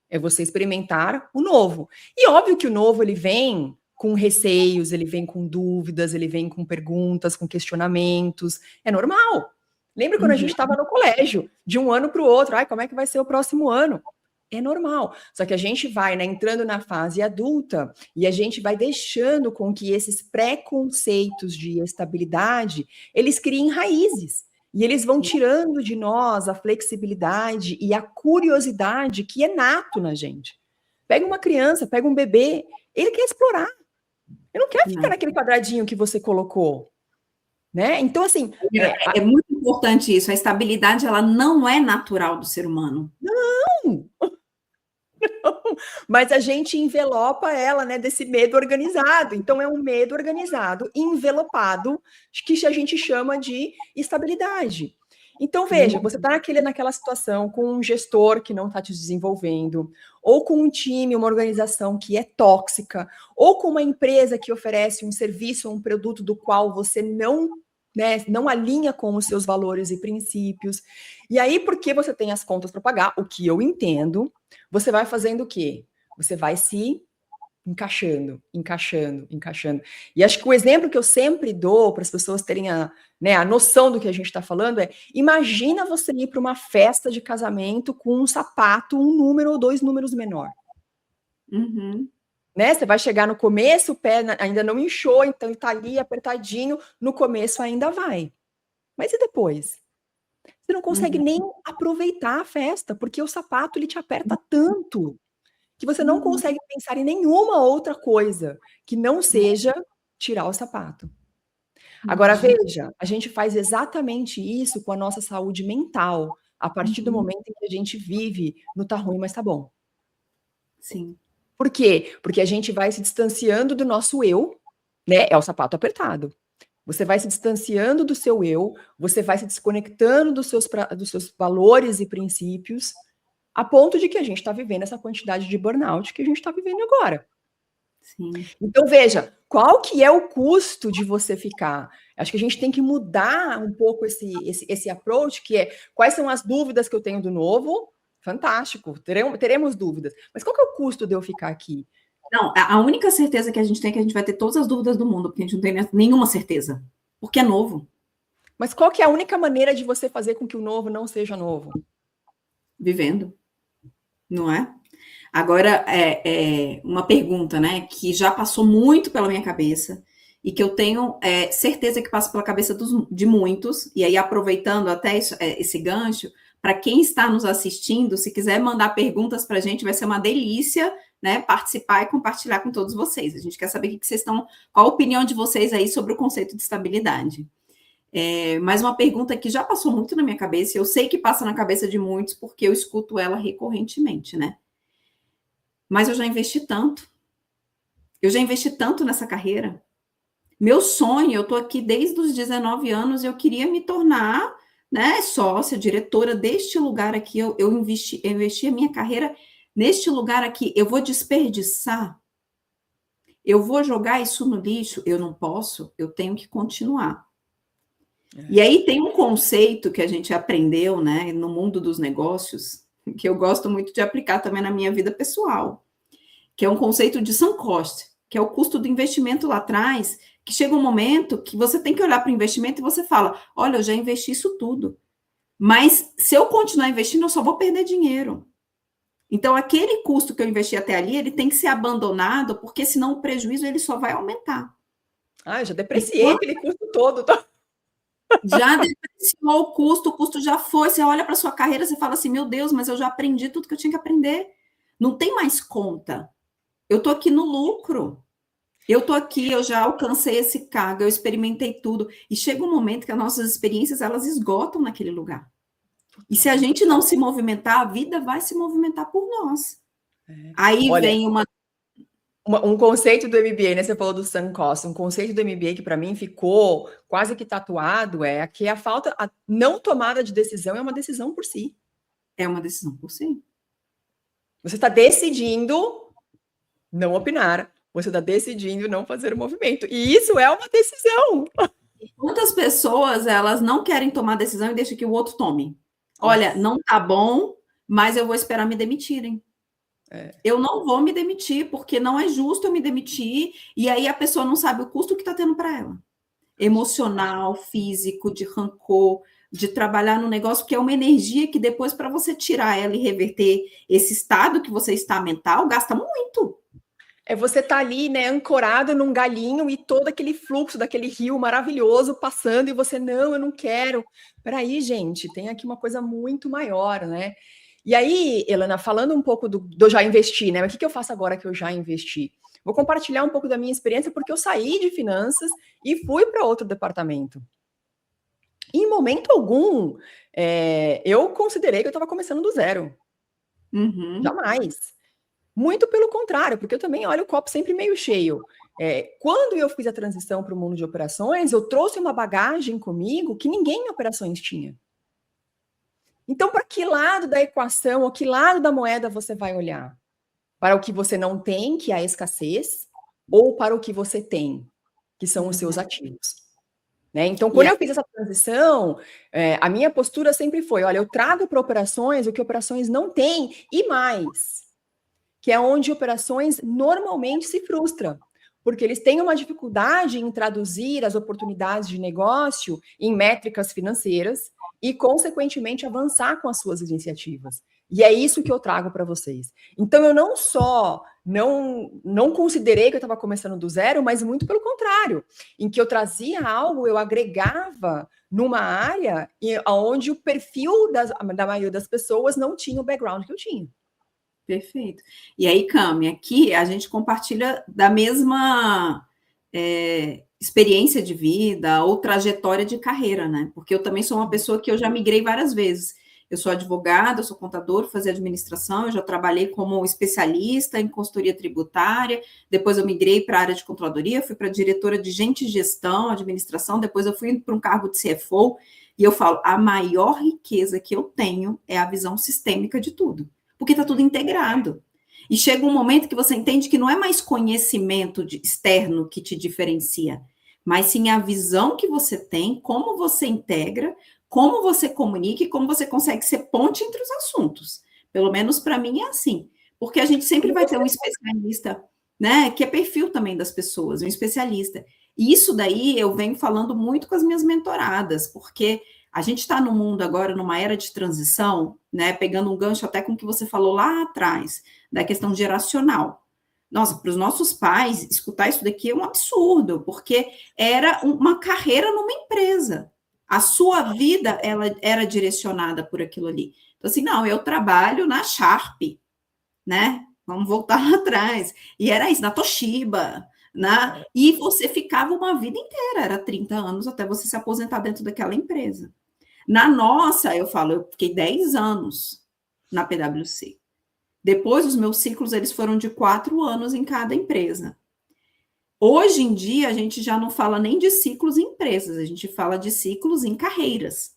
É você experimentar o novo. E óbvio que o novo, ele vem com receios, ele vem com dúvidas, ele vem com perguntas, com questionamentos. É normal. Lembra quando a gente estava no colégio, de um ano para o outro, como é que vai ser o próximo ano? É normal. Só que a gente vai, né, entrando na fase adulta e a gente vai deixando com que esses preconceitos de estabilidade, eles criem raízes. E eles vão tirando de nós a flexibilidade e a curiosidade que é nato na gente. Pega uma criança, pega um bebê, ele quer explorar. Ele não quer ficar naquele quadradinho que você colocou. Né? Então, assim... É muito importante isso. A estabilidade, ela não é natural do ser humano. Não! Mas a gente envelopa ela, né, desse medo organizado. Então, é um medo organizado, envelopado, que a gente chama de estabilidade. Então, veja, você está naquela situação com um gestor que não está te desenvolvendo, ou com um time, uma organização que é tóxica, ou com uma empresa que oferece um serviço ou um produto do qual você não né? Não alinha com os seus valores e princípios. E aí, porque você tem as contas para pagar, o que eu entendo, você vai fazendo o quê? Você vai se encaixando, encaixando, encaixando. E acho que o exemplo que eu sempre dou para as pessoas terem a noção do que a gente está falando é: imagina você ir para uma festa de casamento com um sapato, um número ou 2 números menor. Uhum. Né? Você vai chegar no começo, o pé ainda não inchou, então ele está ali apertadinho, no começo ainda vai. Mas e depois? Você não consegue nem aproveitar a festa, porque o sapato ele te aperta tanto que você não consegue pensar em nenhuma outra coisa que não seja tirar o sapato. Agora, veja, a gente faz exatamente isso com a nossa saúde mental, a partir do momento em que a gente vive no tá ruim, mas tá bom. Sim. Por quê? Porque a gente vai se distanciando do nosso eu, né? É o sapato apertado. Você vai se distanciando do seu eu, você vai se desconectando dos seus valores e princípios, a ponto de que a gente está vivendo essa quantidade de burnout que a gente está vivendo agora. Sim. Então, veja, qual que é o custo de você ficar? Acho que a gente tem que mudar um pouco esse approach, que é quais são as dúvidas que eu tenho do novo? Fantástico, teremos dúvidas. Mas qual que é o custo de eu ficar aqui? Não, a única certeza que a gente tem é que a gente vai ter todas as dúvidas do mundo, porque a gente não tem nenhuma certeza, porque é novo. Mas qual que é a única maneira de você fazer com que o novo não seja novo? Vivendo, não é? Agora, uma pergunta, né, que já passou muito pela minha cabeça e que eu tenho certeza que passa pela cabeça de muitos, e aí aproveitando até esse gancho, para quem está nos assistindo, se quiser mandar perguntas para a gente, vai ser uma delícia, né, participar e compartilhar com todos vocês. A gente quer saber qual a opinião de vocês aí sobre o conceito de estabilidade. Mas uma pergunta que já passou muito na minha cabeça, eu sei que passa na cabeça de muitos, porque eu escuto ela recorrentemente, né? Mas eu já investi tanto. Eu já investi tanto nessa carreira. Meu sonho, eu tô aqui desde os 19 anos, eu queria me tornar, né, sócia, diretora deste lugar aqui. Eu investi a minha carreira neste lugar aqui. Eu vou desperdiçar? Eu vou jogar isso no lixo? Eu não posso, eu tenho que continuar. E aí tem um conceito que a gente aprendeu, né, no mundo dos negócios, que eu gosto muito de aplicar também na minha vida pessoal, que é um conceito de sunk cost, que é o custo do investimento lá atrás, que chega um momento que você tem que olhar para o investimento e você fala, olha, eu já investi isso tudo, mas se eu continuar investindo, eu só vou perder dinheiro. Então, aquele custo que eu investi até ali, ele tem que ser abandonado, porque senão o prejuízo ele só vai aumentar. Eu já depreciei aquele custo todo. Já depreciou o custo já foi, você olha para sua carreira, você fala assim, meu Deus, mas eu já aprendi tudo que eu tinha que aprender. Não tem mais conta. Eu tô aqui no lucro. Eu tô aqui, eu já alcancei esse cargo, eu experimentei tudo. E chega um momento que as nossas experiências, elas esgotam naquele lugar. E se a gente não se movimentar, a vida vai se movimentar por nós. Aí vem um conceito do MBA, né? Você falou do sunk cost. Um conceito do MBA que para mim ficou quase que tatuado é que a não tomada de decisão é uma decisão por si. É uma decisão por si. Você está decidindo não opinar. Você está decidindo não fazer o movimento. E isso é uma decisão. Quantas pessoas, elas não querem tomar decisão e deixam que o outro tome? Olha, não tá bom, mas eu vou esperar me demitirem. Eu não vou me demitir, porque não é justo eu me demitir, e aí a pessoa não sabe o custo que está tendo para ela. Emocional, físico, de rancor, de trabalhar no negócio, que é uma energia que depois, para você tirar ela e reverter esse estado que você está mental, gasta muito. Você tá ali, né, ancorado num galinho e todo aquele fluxo daquele rio maravilhoso passando e você, não, eu não quero. Peraí, gente, tem aqui uma coisa muito maior, né? E aí, Elana, falando um pouco do eu já investi, né? Mas o que eu faço agora que eu já investi? Vou compartilhar um pouco da minha experiência, porque eu saí de finanças e fui para outro departamento. Em momento algum, eu considerei que eu estava começando do zero. Jamais. Muito pelo contrário, porque eu também olho o copo sempre meio cheio. Quando eu fiz a transição para o mundo de operações, eu trouxe uma bagagem comigo que ninguém em operações tinha. Então, para que lado da equação, ou que lado da moeda você vai olhar? Para o que você não tem, que é a escassez, ou para o que você tem, que são os seus ativos? né? Então, quando eu fiz essa transição, a minha postura sempre foi, olha, eu trago para operações o que operações não têm e mais, que é onde operações normalmente se frustram, porque eles têm uma dificuldade em traduzir as oportunidades de negócio em métricas financeiras e, consequentemente, avançar com as suas iniciativas. E é isso que eu trago para vocês. Então, eu não só não considerei que eu estava começando do zero, mas muito pelo contrário, em que eu trazia algo, eu agregava numa área onde o perfil da maioria das pessoas não tinha o background que eu tinha. Perfeito. E aí, Cami, aqui a gente compartilha da mesma experiência de vida ou trajetória de carreira, né? Porque eu também sou uma pessoa que eu já migrei várias vezes. Eu sou advogada, eu sou contador, fazia administração, eu já trabalhei como especialista em consultoria tributária, depois eu migrei para a área de controladoria, fui para diretora de gente e gestão, administração, depois eu fui para um cargo de CFO, e eu falo, a maior riqueza que eu tenho é a visão sistêmica de tudo, porque está tudo integrado. E chega um momento que você entende que não é mais conhecimento externo que te diferencia, mas sim a visão que você tem, como você integra, como você comunica e como você consegue ser ponte entre os assuntos. Pelo menos para mim é assim. Porque a gente sempre vai ter um especialista, né? Que é perfil também das pessoas, um especialista. E isso daí eu venho falando muito com as minhas mentoradas, porque a gente está no mundo agora, numa era de transição, né? Pegando um gancho até com o que você falou lá atrás, da questão geracional. Nossa, para os nossos pais, escutar isso daqui é um absurdo, porque era uma carreira numa empresa. A sua vida, ela era direcionada por aquilo ali. Então, assim, não, eu trabalho na Sharp, né? Vamos voltar lá atrás. E era isso, na Toshiba, né? E você ficava uma vida inteira, era 30 anos até você se aposentar dentro daquela empresa. Na nossa, eu falo, eu fiquei 10 anos na PwC. Depois, os meus ciclos, eles foram de 4 anos em cada empresa. Hoje em dia, a gente já não fala nem de ciclos em empresas, a gente fala de ciclos em carreiras.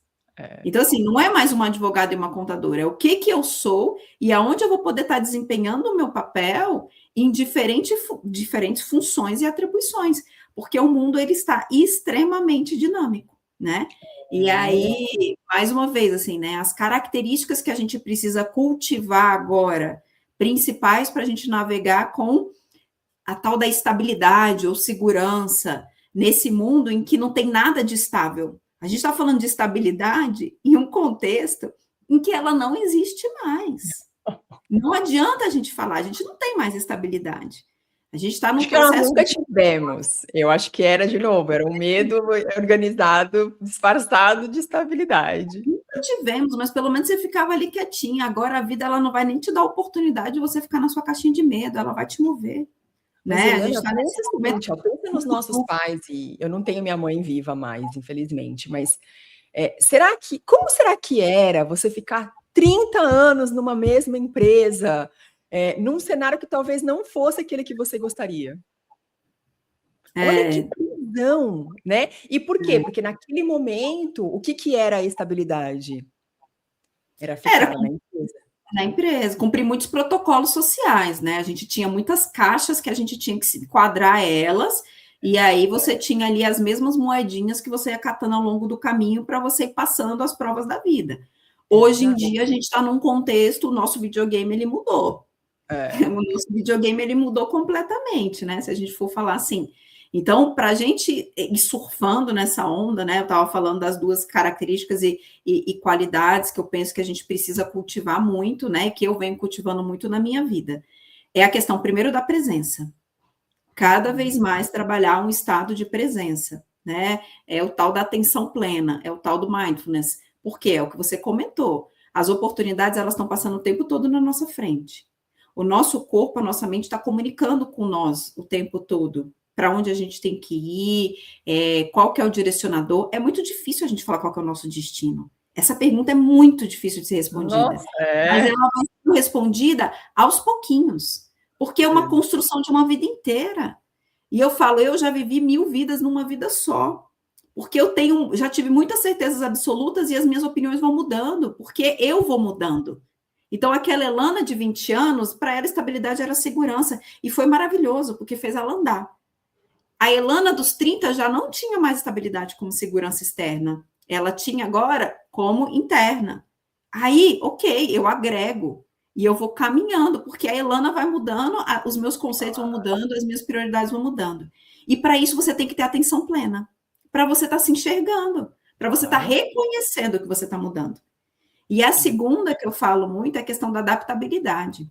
Então, assim, não é mais uma advogada e uma contadora, é o que eu sou e aonde eu vou poder estar desempenhando o meu papel em diferentes funções e atribuições, porque o mundo, ele está extremamente dinâmico, né? E aí, mais uma vez, assim, né, as características que a gente precisa cultivar agora, principais para a gente navegar com a tal da estabilidade ou segurança nesse mundo em que não tem nada de estável. A gente está falando de estabilidade em um contexto em que ela não existe mais. Não adianta a gente falar, a gente não tem mais estabilidade. A gente está num processo... Nós nunca tivemos. Eu acho que era, de novo, era um medo organizado, disfarçado de estabilidade. Nunca tivemos, mas pelo menos você ficava ali quietinha. Agora a vida, ela não vai nem te dar a oportunidade de você ficar na sua caixinha de medo, ela vai te mover. Mas, né? Helena, pensa nos nossos pais, e eu não tenho minha mãe viva mais, infelizmente, mas como será que era você ficar 30 anos numa mesma empresa, num cenário que talvez não fosse aquele que você gostaria? Olha que prisão, né? E por quê? Porque naquele momento, o que era a estabilidade? Era ficar na empresa. Na empresa, cumprir muitos protocolos sociais, né? A gente tinha muitas caixas que a gente tinha que se enquadrar elas, e aí você tinha ali as mesmas moedinhas que você ia catando ao longo do caminho para você ir passando as provas da vida. Hoje em dia, a gente está num contexto, o nosso videogame, ele mudou. O nosso videogame, ele mudou completamente, né? Se a gente for falar assim. Então, para a gente ir surfando nessa onda, né? Eu estava falando das duas características e qualidades que eu penso que a gente precisa cultivar muito, né? Que eu venho cultivando muito na minha vida. É a questão, primeiro, da presença. Cada vez mais trabalhar um estado de presença, né? É o tal da atenção plena, é o tal do mindfulness. Por quê? É o que você comentou. As oportunidades, elas estão passando o tempo todo na nossa frente. O nosso corpo, a nossa mente está comunicando com nós o tempo todo. Para onde a gente tem que ir, qual que é o direcionador. É muito difícil a gente falar qual que é o nosso destino. Essa pergunta é muito difícil de ser respondida. Nossa, mas ela vai ser respondida aos pouquinhos, porque é uma construção de uma vida inteira. E eu falo, eu já vivi 1000 vidas numa vida só, porque eu já tive muitas certezas absolutas e as minhas opiniões vão mudando, porque eu vou mudando. Então, aquela Elana de 20 anos, para ela, estabilidade era segurança, e foi maravilhoso, porque fez ela andar. A Elana dos 30 já não tinha mais estabilidade como segurança externa. Ela tinha agora como interna. Aí, ok, eu agrego e eu vou caminhando, porque a Elana vai mudando, os meus conceitos vão mudando, as minhas prioridades vão mudando. E para isso você tem que ter atenção plena, para você estar se enxergando, para você estar reconhecendo que você está mudando. E a segunda que eu falo muito é a questão da adaptabilidade.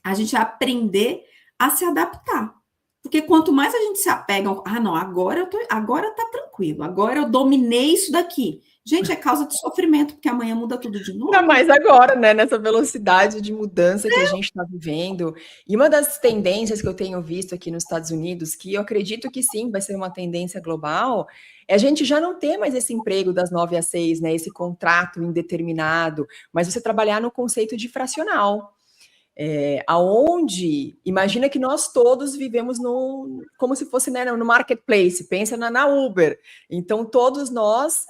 A gente aprender a se adaptar. Porque quanto mais a gente se apega, não, agora tá tranquilo, agora eu dominei isso daqui. Gente, é causa de sofrimento, porque amanhã muda tudo de novo. Ainda mais agora, né? Nessa velocidade de mudança que a gente está vivendo. E uma das tendências que eu tenho visto aqui nos Estados Unidos, que eu acredito que sim, vai ser uma tendência global, é a gente já não ter mais esse emprego das 9 às 6, né? Esse contrato indeterminado, mas você trabalhar no conceito de fracional. Aonde, imagina que nós todos vivemos como se fosse, né, no marketplace, pensa na Uber. Então, todos nós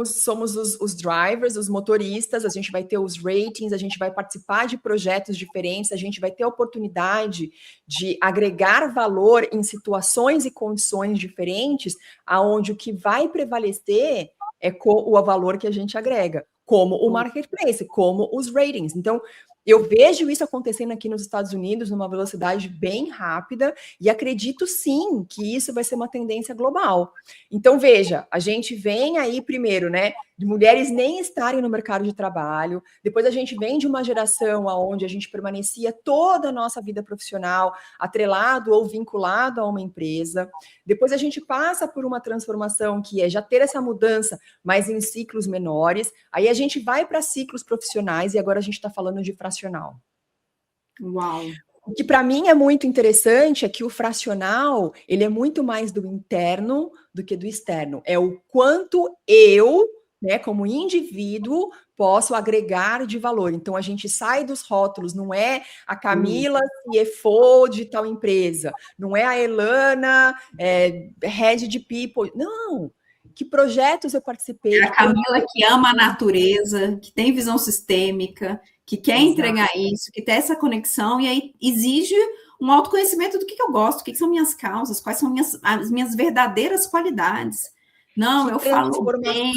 somos os drivers, os motoristas, a gente vai ter os ratings, a gente vai participar de projetos diferentes, a gente vai ter a oportunidade de agregar valor em situações e condições diferentes, aonde o que vai prevalecer é o valor que a gente agrega, como o marketplace, como os ratings. Então, eu vejo isso acontecendo aqui nos Estados Unidos numa velocidade bem rápida e acredito sim que isso vai ser uma tendência global. Então, veja, a gente vem aí primeiro, né, de mulheres nem estarem no mercado de trabalho, depois a gente vem de uma geração onde a gente permanecia toda a nossa vida profissional atrelado ou vinculado a uma empresa, depois a gente passa por uma transformação que é já ter essa mudança, mas em ciclos menores, aí a gente vai para ciclos profissionais e agora a gente está falando de fracional. Uau! O que para mim é muito interessante é que o fracional, ele é muito mais do interno do que do externo. É o quanto eu, né, como indivíduo, posso agregar de valor. Então, a gente sai dos rótulos, não é a Camila CFO de tal empresa, não é a Elana Head de People. Não! Que projetos eu participei? É a Camila que ama a natureza, que tem visão sistêmica, que quer entregar isso, que tem essa conexão, e aí exige um autoconhecimento do que eu gosto, o que são minhas causas, quais são as minhas verdadeiras qualidades. Não, eu falo bem.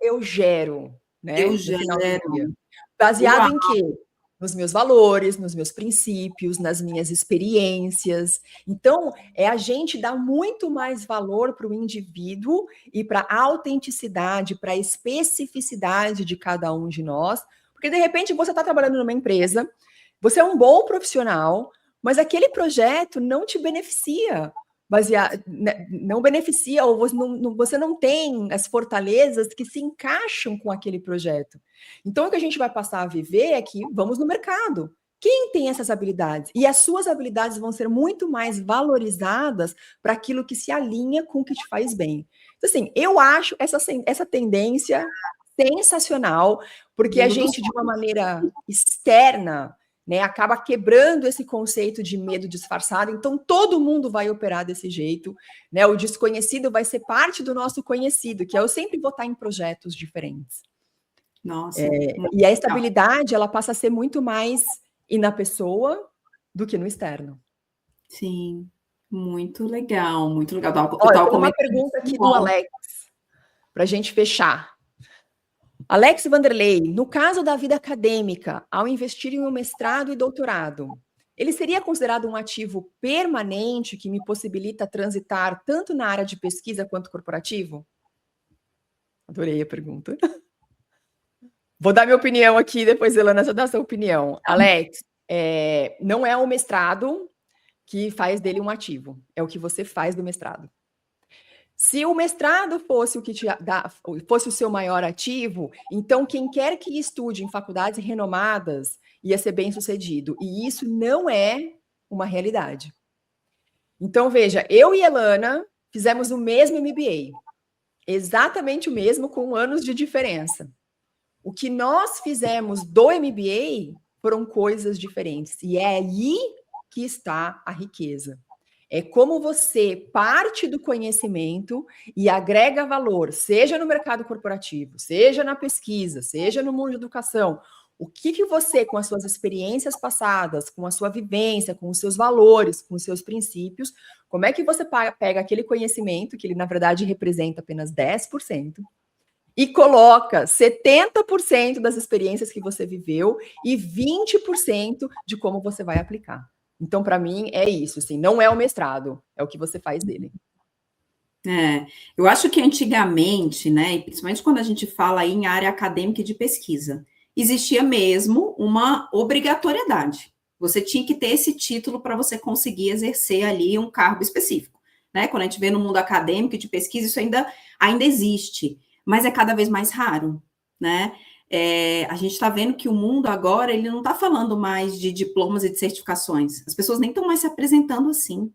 Eu gero, né? Eu gero. Baseado em quê? Nos meus valores, nos meus princípios, nas minhas experiências. Então, é a gente dar muito mais valor para o indivíduo e para a autenticidade, para a especificidade de cada um de nós, porque de repente você está trabalhando numa empresa, você é um bom profissional, mas aquele projeto não te beneficia. Não beneficia, ou você não tem as fortalezas que se encaixam com aquele projeto. Então, o que a gente vai passar a viver é que vamos no mercado. Quem tem essas habilidades? E as suas habilidades vão ser muito mais valorizadas para aquilo que se alinha com o que te faz bem. Então, assim, eu acho essa tendência sensacional, porque a gente, de uma maneira externa, né, acaba quebrando esse conceito de medo disfarçado, então todo mundo vai operar desse jeito, né? O desconhecido vai ser parte do nosso conhecido, que é eu sempre vou estar em projetos diferentes. Nossa. E a estabilidade, ela passa a ser muito mais na pessoa do que no externo. Sim, muito legal, muito legal. Olha, tem uma pergunta aqui do Alex, para a gente fechar. Alex Vanderlei, no caso da vida acadêmica, ao investir em um mestrado e doutorado, ele seria considerado um ativo permanente que me possibilita transitar tanto na área de pesquisa quanto corporativo? Adorei a pergunta. Vou dar minha opinião aqui, depois Elana já dá sua opinião. Alex, não é o mestrado que faz dele um ativo, é o que você faz do mestrado. Se o mestrado fosse fosse o seu maior ativo, então quem quer que estude em faculdades renomadas ia ser bem sucedido. E isso não é uma realidade. Então, veja, eu e Elana fizemos o mesmo MBA. Exatamente o mesmo, com anos de diferença. O que nós fizemos do MBA foram coisas diferentes. E é aí que está a riqueza. É como você parte do conhecimento e agrega valor, seja no mercado corporativo, seja na pesquisa, seja no mundo de educação, O que você, com as suas experiências passadas, com a sua vivência, com os seus valores, com os seus princípios, como é que você pega aquele conhecimento, que ele, na verdade, representa apenas 10%, e coloca 70% das experiências que você viveu e 20% de como você vai aplicar. Então, para mim, é isso, assim, não é o mestrado, é o que você faz dele. Eu acho que antigamente, né, e principalmente quando a gente fala aí em área acadêmica e de pesquisa, existia mesmo uma obrigatoriedade. Você tinha que ter esse título para você conseguir exercer ali um cargo específico, né? Quando a gente vê no mundo acadêmico e de pesquisa, isso ainda existe, mas é cada vez mais raro, né? A gente está vendo que o mundo agora, ele não está falando mais de diplomas e de certificações. As pessoas nem estão mais se apresentando assim,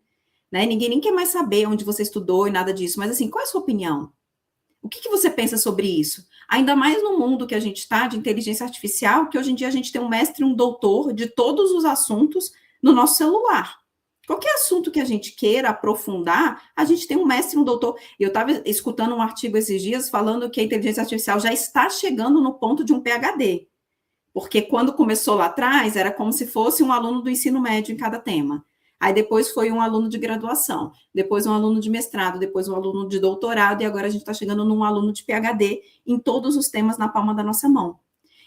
né? Ninguém nem quer mais saber onde você estudou e nada disso, mas assim, qual é a sua opinião? O que você pensa sobre isso? Ainda mais no mundo que a gente está, de inteligência artificial, que hoje em dia a gente tem um mestre e um doutor de todos os assuntos no nosso celular. Qualquer assunto que a gente queira aprofundar, a gente tem um mestre e um doutor. Eu estava escutando um artigo esses dias falando que a inteligência artificial já está chegando no ponto de um PhD. Porque quando começou lá atrás, era como se fosse um aluno do ensino médio em cada tema. Aí depois foi um aluno de graduação, depois um aluno de mestrado, depois um aluno de doutorado, e agora a gente está chegando num aluno de PhD em todos os temas na palma da nossa mão.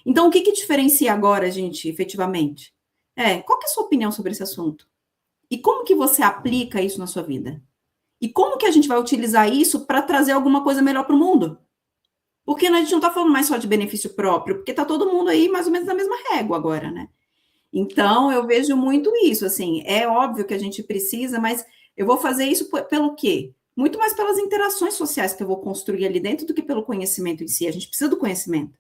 Então, o que diferencia agora, gente, efetivamente? Qual que é a sua opinião sobre esse assunto? E como que você aplica isso na sua vida? E como que a gente vai utilizar isso para trazer alguma coisa melhor para o mundo? Porque a gente não está falando mais só de benefício próprio, porque está todo mundo aí mais ou menos na mesma régua agora, né? Então, eu vejo muito isso, assim, é óbvio que a gente precisa, mas eu vou fazer isso pelo quê? Muito mais pelas interações sociais que eu vou construir ali dentro do que pelo conhecimento em si. A gente precisa do conhecimento.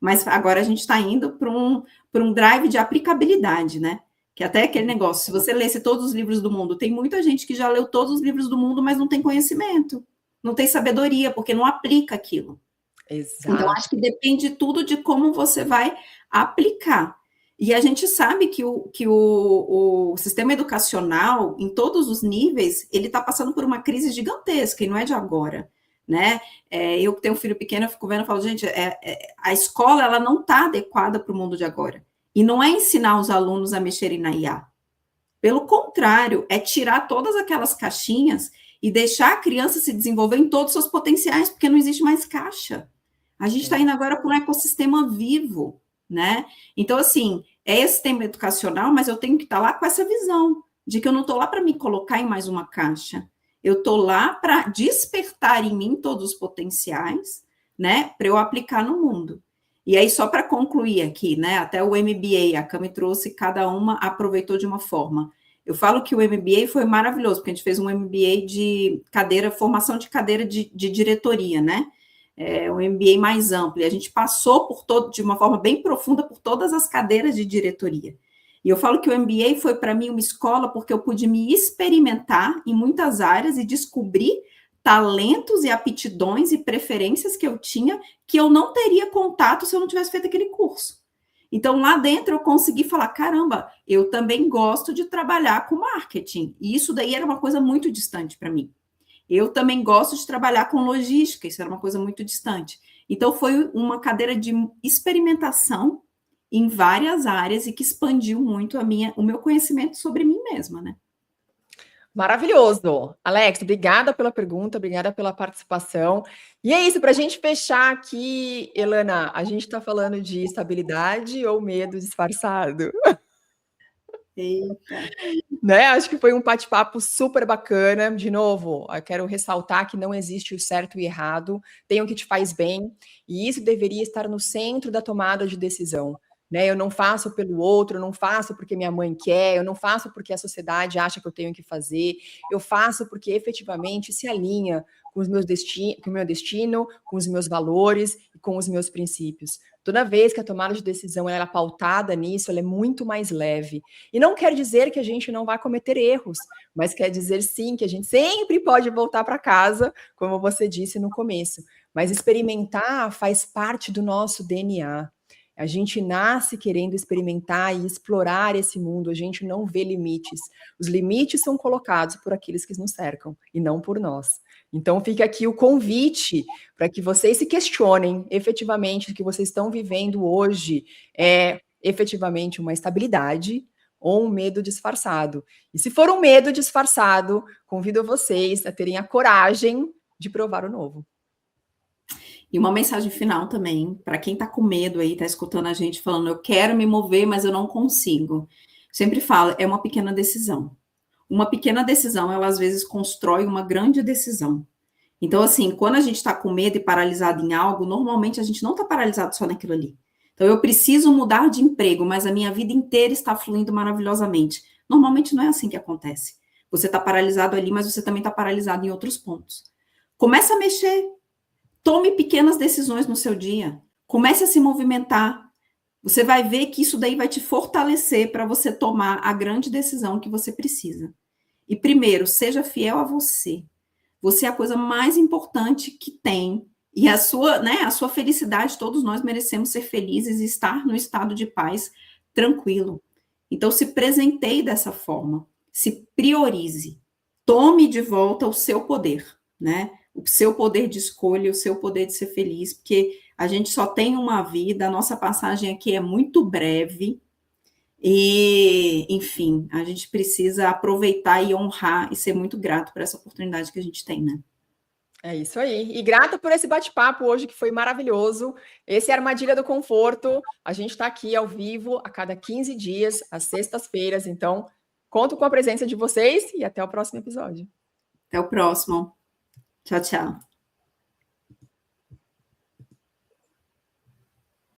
Mas agora a gente está indo para um drive de aplicabilidade, né? Que até aquele negócio, se você lesse todos os livros do mundo, tem muita gente que já leu todos os livros do mundo, mas não tem conhecimento, não tem sabedoria, porque não aplica aquilo. Exato. Então, acho que depende tudo de como você vai aplicar. E a gente sabe que o sistema educacional, em todos os níveis, ele está passando por uma crise gigantesca, e não é de agora, né? Eu que tenho um filho pequeno, eu fico vendo e falo, gente, a escola ela não está adequada para o mundo de agora. E não é ensinar os alunos a mexerem na IA. Pelo contrário, é tirar todas aquelas caixinhas e deixar a criança se desenvolver em todos os seus potenciais, porque não existe mais caixa. A gente está indo agora para um ecossistema vivo, né? Então, assim, é esse tema educacional, mas eu tenho que estar lá com essa visão de que eu não estou lá para me colocar em mais uma caixa. Eu estou lá para despertar em mim todos os potenciais, né? Para eu aplicar no mundo. E aí, só para concluir aqui, né? Até o MBA, a Cami trouxe, cada uma aproveitou de uma forma. Eu falo que o MBA foi maravilhoso, porque a gente fez um MBA de formação de cadeira de diretoria, né? Um MBA mais amplo, e a gente passou de uma forma bem profunda por todas as cadeiras de diretoria. E eu falo que o MBA foi para mim uma escola porque eu pude me experimentar em muitas áreas e descobrir talentos e aptidões e preferências que eu tinha que eu não teria contato se eu não tivesse feito aquele curso. Então, lá dentro eu consegui falar, caramba, eu também gosto de trabalhar com marketing. E isso daí era uma coisa muito distante para mim. Eu também gosto de trabalhar com logística, isso era uma coisa muito distante. Então, foi uma cadeira de experimentação em várias áreas e que expandiu muito o meu conhecimento sobre mim mesma, né? Maravilhoso. Alex, obrigada pela pergunta, obrigada pela participação. E é isso, para a gente fechar aqui, Elana, a gente está falando de estabilidade ou medo disfarçado? Eita. Né? Acho que foi um bate-papo super bacana. De novo, eu quero ressaltar que não existe o certo e errado, tem o que te faz bem, e isso deveria estar no centro da tomada de decisão. Né? Eu não faço pelo outro, eu não faço porque minha mãe quer, eu não faço porque a sociedade acha que eu tenho que fazer, eu faço porque efetivamente se alinha com o meu destino, com os meus valores e com os meus princípios. Toda vez que a tomada de decisão ela é pautada nisso, ela é muito mais leve. E não quer dizer que a gente não vai cometer erros, mas quer dizer sim que a gente sempre pode voltar para casa, como você disse no começo. Mas experimentar faz parte do nosso DNA. A gente nasce querendo experimentar e explorar esse mundo, a gente não vê limites. Os limites são colocados por aqueles que nos cercam e não por nós. Então, fica aqui o convite para que vocês se questionem efetivamente o que vocês estão vivendo hoje é efetivamente uma estabilidade ou um medo disfarçado. E se for um medo disfarçado, convido vocês a terem a coragem de provar o novo. E uma mensagem final também, para quem está com medo aí, está escutando a gente falando, eu quero me mover, mas eu não consigo. Sempre falo, é uma pequena decisão. Uma pequena decisão, ela às vezes constrói uma grande decisão. Então, assim, quando a gente está com medo e paralisado em algo, normalmente a gente não está paralisado só naquilo ali. Então, eu preciso mudar de emprego, mas a minha vida inteira está fluindo maravilhosamente. Normalmente não é assim que acontece. Você está paralisado ali, mas você também está paralisado em outros pontos. Começa a mexer. Tome pequenas decisões no seu dia. Comece a se movimentar. Você vai ver que isso daí vai te fortalecer para você tomar a grande decisão que você precisa. E primeiro, seja fiel a você. Você é a coisa mais importante que tem. E a sua felicidade, todos nós merecemos ser felizes e estar no estado de paz tranquilo. Então, se presenteie dessa forma. Se priorize. Tome de volta o seu poder, né? O seu poder de escolha, o seu poder de ser feliz, porque a gente só tem uma vida, a nossa passagem aqui é muito breve, e, enfim, a gente precisa aproveitar e honrar e ser muito grato por essa oportunidade que a gente tem, né? É isso aí. E grata por esse bate-papo hoje, que foi maravilhoso. Esse é a Armadilha do Conforto. A gente está aqui ao vivo a cada 15 dias, às sextas-feiras. Então, conto com a presença de vocês e até o próximo episódio. Até o próximo. Tchau, tchau.